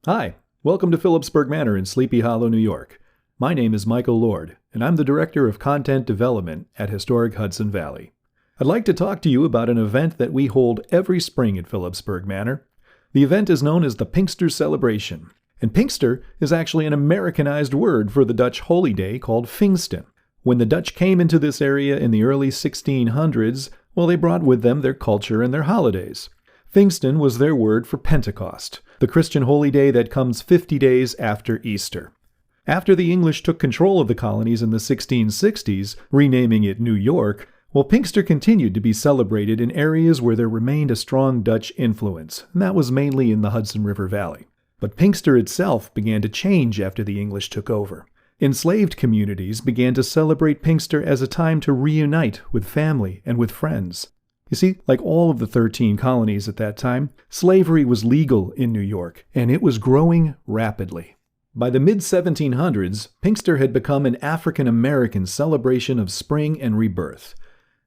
Hi, welcome to Philipsburg Manor in Sleepy Hollow, New York. My name is Michael Lord, and I'm the Director of Content Development at Historic Hudson Valley. I'd like to talk to you about an event that we hold every spring at Philipsburg Manor. The event is known as the Pinkster Celebration, and Pinkster is actually an Americanized word for the Dutch holy day called Pfingsten. When the Dutch came into this area in the early 1600s, they brought with them their culture and their holidays. Pfingsten was their word for Pentecost, the Christian holy day that comes 50 days after Easter. After the English took control of the colonies in the 1660s, renaming it New York, Pinkster continued to be celebrated in areas where there remained a strong Dutch influence, and that was mainly in the Hudson River Valley. But Pinkster itself began to change after the English took over. Enslaved communities began to celebrate Pinkster as a time to reunite with family and with friends. You see, like all of the 13 colonies at that time, slavery was legal in New York, and it was growing rapidly. By the mid-1700s, Pinkster had become an African-American celebration of spring and rebirth.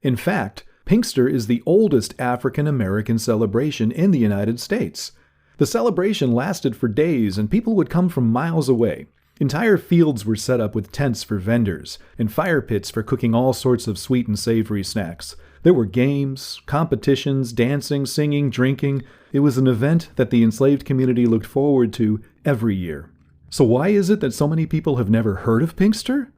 In fact, Pinkster is the oldest African-American celebration in the United States. The celebration lasted for days, and people would come from miles away. Entire fields were set up with tents for vendors, and fire pits for cooking all sorts of sweet and savory snacks. There were games, competitions, dancing, singing, drinking. It was an event that the enslaved community looked forward to every year. So why is it that so many people have never heard of Pinkster?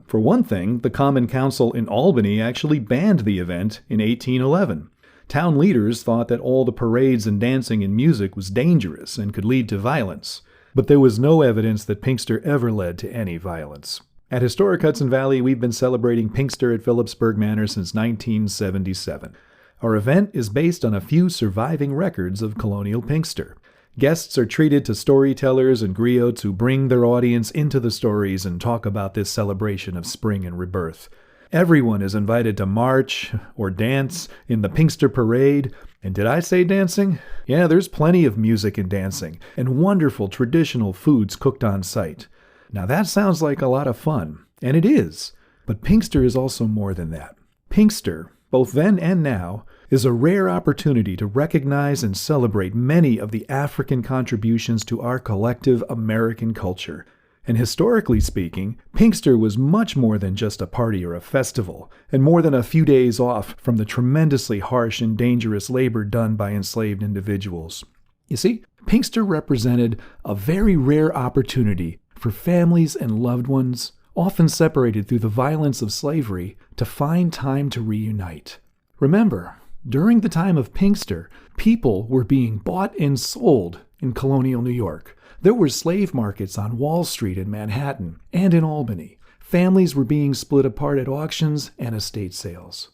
For one thing, the Common Council in Albany actually banned the event in 1811. Town leaders thought that all the parades and dancing and music was dangerous and could lead to violence. But there was no evidence that Pinkster ever led to any violence. At Historic Hudson Valley, we've been celebrating Pinkster at Philipsburg Manor since 1977. Our event is based on a few surviving records of colonial Pinkster. Guests are treated to storytellers and griots who bring their audience into the stories and talk about this celebration of spring and rebirth. Everyone is invited to march or dance in the Pinkster parade. And did I say dancing? Yeah, there's plenty of music and dancing, and wonderful traditional foods cooked on site. Now that sounds like a lot of fun, and it is. But Pinkster is also more than that. Pinkster, both then and now, is a rare opportunity to recognize and celebrate many of the African contributions to our collective American culture. And historically speaking, Pinkster was much more than just a party or a festival, and more than a few days off from the tremendously harsh and dangerous labor done by enslaved individuals. You see, Pinkster represented a very rare opportunity for families and loved ones, often separated through the violence of slavery, to find time to reunite. Remember, during the time of Pinkster, people were being bought and sold in colonial New York. There were slave markets on Wall Street in Manhattan and in Albany. Families were being split apart at auctions and estate sales.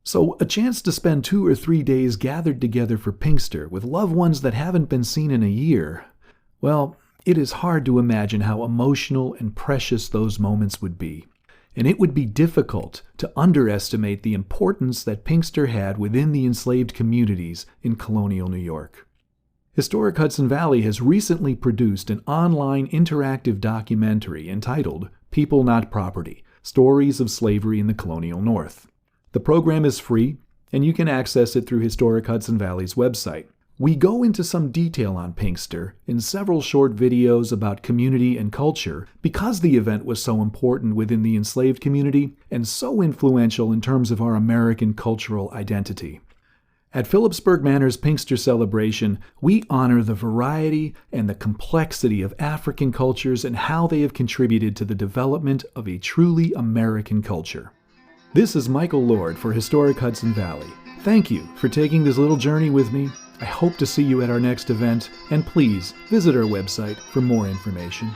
So a chance to spend 2 or 3 days gathered together for Pinkster with loved ones that haven't been seen in a year, it is hard to imagine how emotional and precious those moments would be. And it would be difficult to underestimate the importance that Pinkster had within the enslaved communities in colonial New York. Historic Hudson Valley has recently produced an online interactive documentary entitled People Not Property: Stories of Slavery in the Colonial North. The program is free, and you can access it through Historic Hudson Valley's website. We go into some detail on Pinkster in several short videos about community and culture because the event was so important within the enslaved community and so influential in terms of our American cultural identity. At Philipsburg Manor's Pinkster celebration, we honor the variety and the complexity of African cultures and how they have contributed to the development of a truly American culture. This is Michael Lord for Historic Hudson Valley. Thank you for taking this little journey with me. I hope to see you at our next event, and please visit our website for more information.